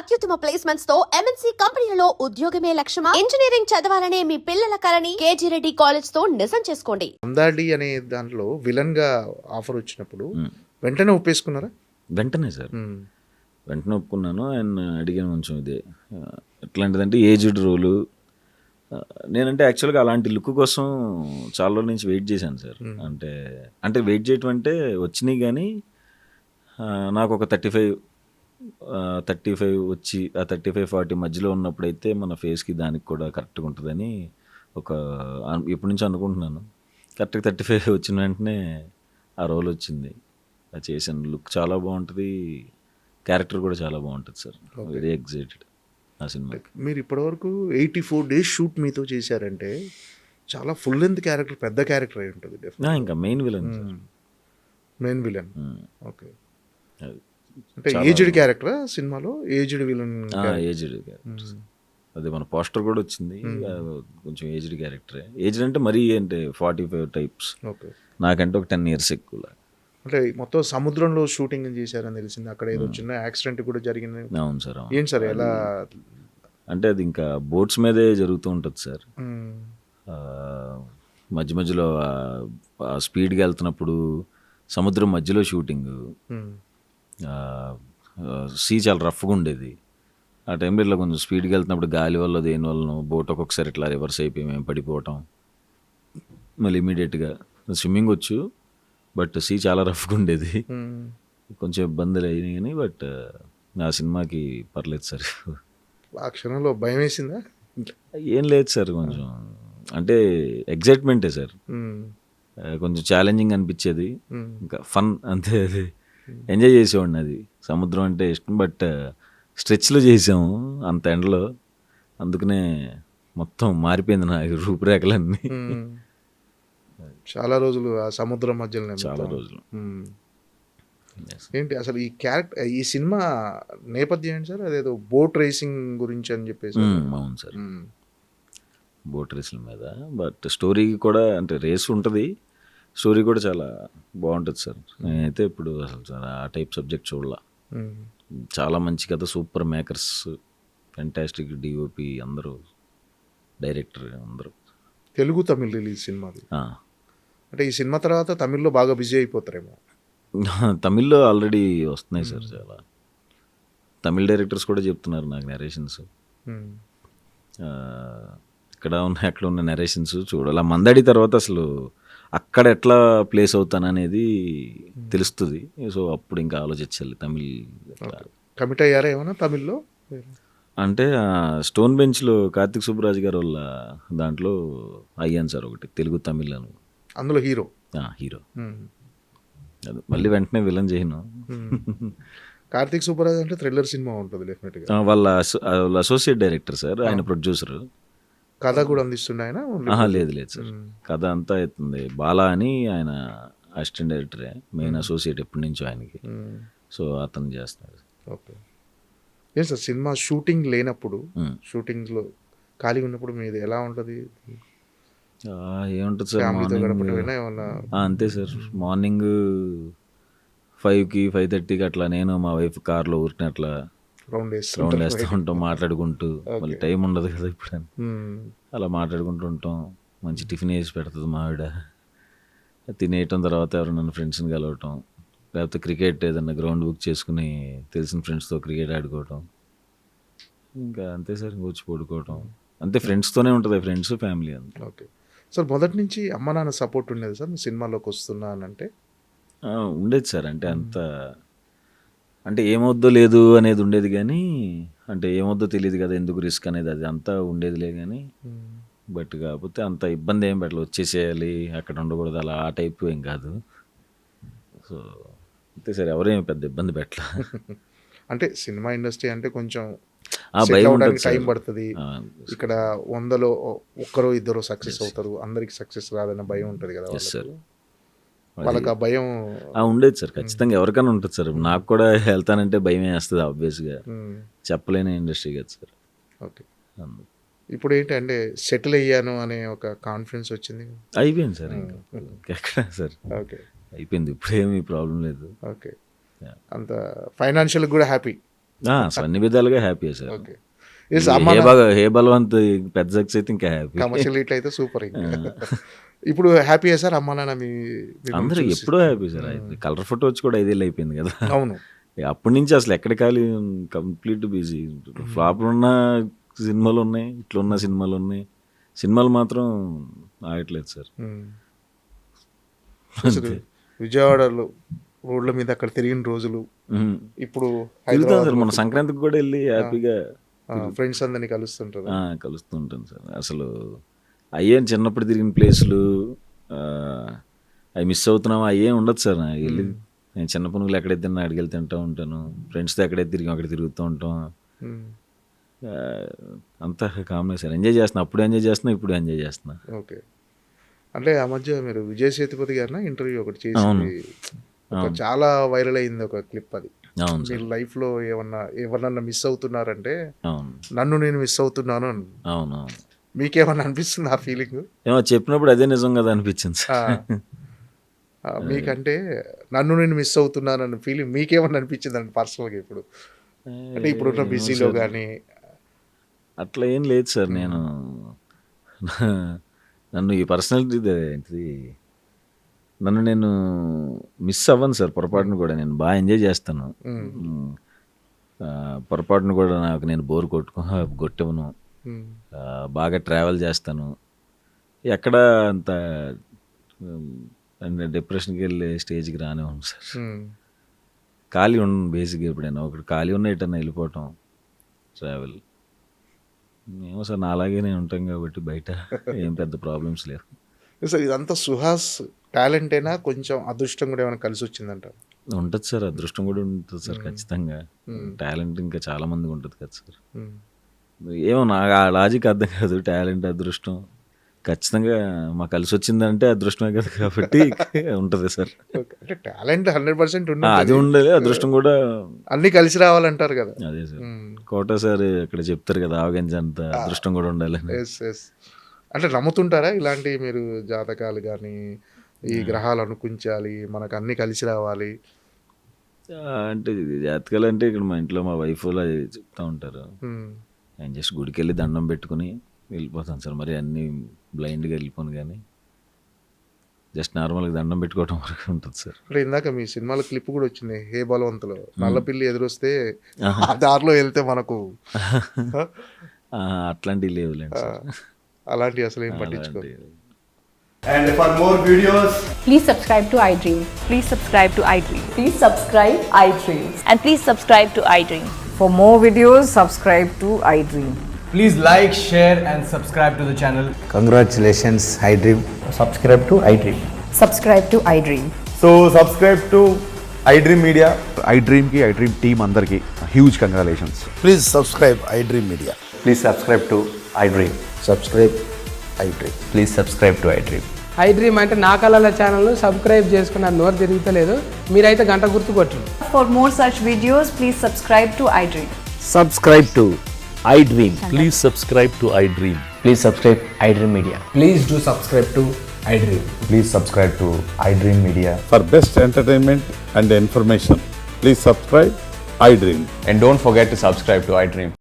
అత్యుత్తమ ప్లేస్మెంట్స్ తో ఎంఎన్సీ కంపెనీలలో ఉద్యోగమే లక్ష్యమా? ఇంజనీరింగ్ చదవాలనే మీ పిల్లల కలని కేజీ రెడ్డి కాలేజ్ తో నిజం చేసుకోండి. అందాడి అనే దాంట్లో విలన్ గా ఆఫర్ వచ్చినప్పుడు వెంటనే ఒప్పేసుకున్నారా? వెంటనే సార్, వెంటనే ఒప్పుకున్నాను. ఆయన అడిగాను కొంచెం ఇదే ఎట్లాంటిదంటే ఏజ్డ్ రోలు. నేనంటే యాక్చువల్గా అలాంటి లుక్ కోసం చాలా రోజుల నుంచి వెయిట్ చేశాను సార్. అంటే వెయిట్ చేయటం అంటే వచ్చినాయి, కానీ నాకు ఒక 35 వచ్చి ఆ 35-40 మధ్యలో ఉన్నప్పుడైతే మన ఫేస్కి దానికి కూడా కరెక్ట్గా ఉంటుందని ఎప్పటి నుంచో అనుకుంటున్నాను. కరెక్ట్గా 35 వచ్చిన వెంటనే ఆ రోల్ వచ్చింది. అది చేశాను. లుక్ చాలా బాగుంటుంది, క్యారెక్టర్ కూడా చాలా బాగుంటుంది సార్. వెరీ ఎక్సైటెడ్ ఆ సినిమా. మీరు ఇప్పటివరకు 84 days షూట్ మీతో చేశారంటే చాలా ఫుల్ లెంత్ క్యారెక్టర్, పెద్ద క్యారెక్టర్ అయి ఉంటుంది. ఇంకా main villain main villain. Okay, అంటే ఏజ్డ్ క్యారెక్టర్ సినిమాలో, ఏజ్డ్ విలన్. Aged character. అది మన పోస్టర్ కూడా వచ్చింది. కొంచెం ఏజ్డ్ క్యారెక్టరే. ఏజ్డ్ అంటే మరీ అంటే 45 టైప్స్. ఓకే, నాకంటే ఒక 10 years ఎక్కువ. అంటే మొత్తం సముద్రంలో షూటింగ్ చేశారని తెలిసింది. అక్కడ ఏదో చిన్న యాక్సిడెంట్ కూడా జరిగింది. అవును సార్. ఏంటి సార్, ఎలా? అంటే అది ఇంకా బోట్స్ మీదే జరుగుతూ ఉంటుంది సార్. మధ్య మధ్యలో స్పీడ్గా వెళ్తున్నప్పుడు సముద్రం మధ్యలో షూటింగ్. సీ చాలా రఫ్గా ఉండేది. ఆ టైంలో ఇట్లా కొంచెం స్పీడ్గా వెళ్తున్నప్పుడు గాలి వల్ల దేని వల్ల బోట్ ఒక్కొక్కసారి ఇట్లా రివర్స్ అయిపోయి మేము పడిపోవటం. మళ్ళీ ఇమీడియట్గా స్విమ్మింగ్ వచ్చు, బట్ సీ చాలా రఫ్గా ఉండేది. కొంచెం ఇబ్బందులు అయినాయి, కానీ బట్ నా సినిమాకి పర్లేదు సార్. ఆ క్షణంలో భయం వేసిందా? ఏం లేదు సార్, కొంచెం అంటే ఎగ్జైట్మెంటే సార్. కొంచెం ఛాలెంజింగ్ అనిపించేది, ఇంకా ఫన్ అంతే. అది ఎంజాయ్ చేసేవాడిని. అది సముద్రం అంటే ఇష్టం, బట్ స్ట్రెచ్లో చేసాము అంత ఎండలో, అందుకనే మొత్తం మారిపోయింది నా రూపురేఖలన్నీ. చాలా రోజులు ఆ సముద్రం మధ్యలో, చాలా రోజులు. ఏంటి అసలు ఈ క్యారెక్టర్, ఈ సినిమా నేపథ్యం ఏంటి సార్? అదేదో బోట్ రేసింగ్ గురించి అని చెప్పేసి. అవును సార్, బోట్ రేసుల మీద. బట్ స్టోరీ కూడా అంటే రేస్ ఉంటుంది, స్టోరీ కూడా చాలా బాగుంటుంది సార్. నేనైతే ఇప్పుడు అసలు ఆ టైప్ సబ్జెక్ట్ చూడలా. చాలా మంచి కథ, సూపర్ మేకర్స్, ఫెంటాస్టిక్ డిఓపి, అందరూ డైరెక్టర్ అందరూ. తెలుగు తమిళ్ రిలీజ్ సినిమాది. అంటే ఈ సినిమా తర్వాత తమిళ్లో బాగా బిజీ అయిపోతారేమో. తమిళ్లో ఆల్రెడీ వస్తున్నాయి సార్ చాలా. తమిళ్ డైరెక్టర్స్ కూడా చెప్తున్నారు నాకు నెరేషన్స్. ఇక్కడ ఉన్న నెరేషన్స్ చూడాలి. మందాడి తర్వాత అసలు అక్కడ ఎట్లా ప్లేస్ అవుతాననేది తెలుస్తుంది. సో అప్పుడు ఇంకా ఆలోచించాలి తమిళ్. కమిట్ అయ్యారా ఏమన్నా తమిళ్లో? అంటే స్టోన్ బెంచ్లో కార్తిక్ సుబ్బరాజ్ గారు వాళ్ళ దాంట్లో అయ్యాను సార్ ఒకటి, తెలుగు తమిళ్ అని. అందులో హీరో? హీరో. అది మళ్ళీ వెంటనే విలన్ చేయను. కార్తిక్ సుబ్బరాజ్ అంటే థ్రిల్లర్ సినిమా ఉంటుంది డెఫినెట్గా. వాళ్ళ అసోసియేట్ డైరెక్టర్ సార్, ఆయన ప్రొడ్యూసర్. కథ కూడా అందిస్తుండే ఆయన? లేదు సార్, కథ అంతా అవుతుంది బాలా అని, ఆయన అసిస్టెంట్ డైరెక్టరే, మెయిన్ అసోసియేట్ ఎప్పటి నుంచో ఆయనకి. సో అతను చేస్తున్నాడు. ఓకే, ఏం సార్ సినిమా షూటింగ్ లేనప్పుడు, షూటింగ్లో ఖాళీగా ఉన్నప్పుడు మీది ఎలా ఉంటుంది? ఏముంటుంది సార్, అంతే సార్. మార్నింగ్ 5కి 5:30కి అట్లా నేను మా వైఫ్ కార్లో ఊరిని అట్లా రౌండ్ వేస్తూ ఉంటాం మాట్లాడుకుంటూ. మళ్ళీ టైం ఉండదు కదా ఇప్పుడు అని అలా మాట్లాడుకుంటూ ఉంటాం. మంచి టిఫిన్ వేసి పెడుతుంది మా ఆవిడ. తినేయటం తర్వాత ఎవరైనా ఫ్రెండ్స్ని కలవటం, లేకపోతే క్రికెట్ ఏదన్నా గ్రౌండ్ బుక్ చేసుకుని తెలిసిన ఫ్రెండ్స్తో క్రికెట్ ఆడుకోవటం. ఇంకా అంతే సార్, వచ్చి పడుకోవటం అంతే. ఫ్రెండ్స్తోనే ఉంటుంది, ఫ్రెండ్స్ ఫ్యామిలీ అంతే. ఓకే సార్, మొదటి నుంచి అమ్మ నాన్న సపోర్ట్ ఉండేది సార్ సినిమాలోకి వస్తున్నా అని అంటే? ఉండేది సార్. అంటే అంత అంటే ఏమవుద్దో లేదు అనేది ఉండేది, కానీ అంటే ఏమవుద్దో తెలియదు కదా, ఎందుకు రిస్క్ అనేది, అది అంతా ఉండేదిలే. కానీ బట్ కాకపోతే అంత ఇబ్బంది ఏం పెట్టలేదు, వచ్చేసేయాలి అక్కడ ఉండకూడదు అలా ఆ టైప్ ఏం కాదు. సో అంతే సార్, ఎవరేమి పెద్ద ఇబ్బంది పెట్టలే. అంటే సినిమా ఇండస్ట్రీ అంటే కొంచెం భయం టైం పడుతుంది. ఇక్కడ 100లో 1-2 సక్సెస్ అవుతారు, అందరికి సక్సెస్ రాదన్న భయం ఉంటుంది కదా వాళ్ళకి. ఆ భయం ఉండేది సార్, ఖచ్చితంగా ఎవరికైనా ఉంటుంది సార్. నాకు కూడా వెళ్తానంటే భయమే వేస్తుంది ఆబ్వియస్గా, చెప్పలేని ఇండస్ట్రీ కదా సార్. ఓకే, ఇప్పుడు ఏంటంటే సెటిల్ అయ్యాను అనే ఒక కాన్ఫిడెన్స్ వచ్చింది? అయిపోయింది సార్, ఎక్కడ సార్. ఓకే, అయిపోయింది, ఇప్పుడేమీ ప్రాబ్లం లేదు. ఓకే, అంత ఫైనాన్షియల్ కూడా హ్యాపీ? అన్ని విధాలుగా హ్యాపీ సార్. ఓకే. అమ్మ హే బలవంత్ పెద్ద సక్సెస్ అయితే ఇంకా హ్యాపీ. కమర్షియల్ హిట్ అయితే సూపర్. ఇప్పుడు హ్యాపీ సార్ అమ్మ నాన్న అందరూ ఎప్పుడూ హ్యాపీ సార్. కలర్ ఫోటో వచ్చి కూడా 5 ఏళ్ళు అయిపోయింది కదా. అవును. అప్పటి నుంచి అసలు ఎక్కడ ఖాళీ, కంప్లీట్ బిజీ. ఫ్లాప్లు ఉన్న సినిమాలు ఉన్నాయి, ఇట్లా ఉన్న సినిమాలు ఉన్నాయి. సినిమాలు మాత్రం ఆగట్లేదు సార్. విజయవాడలో రోడ్ల మీద అక్కడ తిరిగిన రోజులు ఇప్పుడు తిరుగుతాం సార్. మన సంక్రాంతికి కూడా వెళ్ళి హ్యాపీగా ఫ్రెండ్స్ అందరినీ కలుస్తుంటారు. కలుస్తుంటాను సార్. అసలు అయ్యే చిన్నప్పుడు తిరిగిన ప్లేసులు అవి మిస్ అవుతున్నామా అయ్యే ఉండదు సార్. నాకు వెళ్ళి నేను చిన్న పునుగులు ఎక్కడైతే తిన్నా అడిగి తింటూ ఉంటాను. ఫ్రెండ్స్తో ఎక్కడైతే తిరిగి అక్కడ తిరుగుతూ ఉంటాం. అంతా కామన్ సార్. ఎంజాయ్ చేస్తున్నా, అప్పుడు ఎంజాయ్ చేస్తున్నా, ఇప్పుడు ఎంజాయ్ చేస్తున్నా. ఓకే. అంటే ఆ మధ్య మీరు విజయ్ సేతుపతి గారిన ఇంటర్వ్యూ ఒకటి చేసి చాలా వైరల్ అయింది ఒక క్లిప్. అది మీరు లైఫ్లో ఎవరన్నా మిస్ అవుతున్నారంటే నన్ను నేను మిస్ అవుతున్నాను. అవును. మీకేమన్నా అనిపిస్తుంది ఆ ఫీలింగ్? ఏమో చెప్పినప్పుడు అదే నిజం కదా అనిపించింది సార్. మీకంటే నన్ను నేను మిస్ అవుతున్నాను అన్న ఫీలింగ్ మీకేమన్నా అనిపించింది అండి పర్సనల్గా? ఇప్పుడు అంటే ఇప్పుడున్న బిజీలో కానీ అట్లా ఏం లేదు సార్. నేను నన్ను ఈ పర్సనాలిటీ ఏంటిది, నన్ను నేను మిస్ అవ్వను సార్ పొరపాటును కూడా. నేను బాగా ఎంజాయ్ చేస్తాను. పొరపాటును కూడా నాకు నేను బోర్ కొట్టవను. బాగా ట్రావెల్ చేస్తాను. ఎక్కడ అంత డిప్రెషన్కి వెళ్ళే స్టేజ్కి రానివ్వను సార్. ఖాళీ ఉండను బేసిక్గా. ఎప్పుడైనా ఒకటి ఖాళీ ఉన్న ఎటన్నా వెళ్ళిపోవటం, ట్రావెల్. ఏమో సార్, నా అలాగే ఉంటాం కాబట్టి బయట ఏం పెద్ద ప్రాబ్లమ్స్ లేవు సార్. ఇదంతా సుహాస్ టాలెంట్ అయినా కొంచెం అదృష్టం కూడా ఏమైనా కలిసి వచ్చిందంట? ఉంటుంది సార్, అదృష్టం కూడా ఉంటుంది సార్ ఖచ్చితంగా. టాలెంట్ ఇంకా చాలా మందికి ఉంటుంది కదా సార్. ఏమో నాకు ఆ లాజిక్ అర్థం కాదు. టాలెంట్ అదృష్టం ఖచ్చితంగా మాకు కలిసి వచ్చిందంటే అదృష్టమే కదా, కాబట్టి ఉంటుంది సార్. అంటే టాలెంట్ 100% అది ఉండాలి, అదృష్టం కూడా అన్ని కలిసి రావాలంటారు కదా. అదే సార్, కోట సార్ ఇక్కడ చెప్తారు కదా, ఆవగింజ అంత అదృష్టం కూడా ఉండాలి. అంటే నమ్ముతుంటారా ఇలాంటి మీరు జాతకాలు కానీ, ఈ గ్రహాలు అనుకుంచాలి, మనకు అన్ని కలిసి రావాలి అంటే? జాతకాలు అంటే ఇక్కడ మా ఇంట్లో మా వైఫ్ అది చెప్తా ఉంటారు. నేను జస్ట్ గుడికి వెళ్ళి దండం పెట్టుకుని వెళ్ళిపోతాను సార్. మరి అన్నీ బ్లైండ్గా వెళ్ళిపోను, కానీ జస్ట్ నార్మల్గా దండం పెట్టుకోవడం వరకు ఉంటుంది సార్. అంటే ఇందాక మీ సినిమాలో క్లిప్ కూడా వచ్చింది, హే బలవంతులో నల్లపిల్లి ఎదురొస్తే ఆ దారిలో వెళ్తే మనకు అట్లాంటివి లేవులేండి సార్. అలాంటివి అసలు ఏం పట్టించుకో. And for more videos, please subscribe to iDream. Please subscribe to iDream. Please subscribe iDream. And please subscribe to iDream. For more videos, subscribe to iDream. please like, share and subscribe to the channel. Congratulations, iDream. Subscribe to iDream. Subscribe to iDream. So subscribe to iDream Media. iDream ki iDream team andarki huge congratulations. Please subscribe iDream Media. Please subscribe to iDream. Subscribe iDream. Please subscribe to iDream. iDream అంటే నా కళల ఛానల్ను subscribe చేసుకున్న నోరు తిరుగుతలేదు, మీరైతే గంట గుర్తు కొట్టండి. For more such videos, please subscribe to iDream. Subscribe to iDream. Please subscribe to iDream. Please subscribe iDream Media. Please do subscribe to iDream. Please subscribe to iDream Media. For best entertainment and information, please subscribe iDream. And don't forget to subscribe to iDream.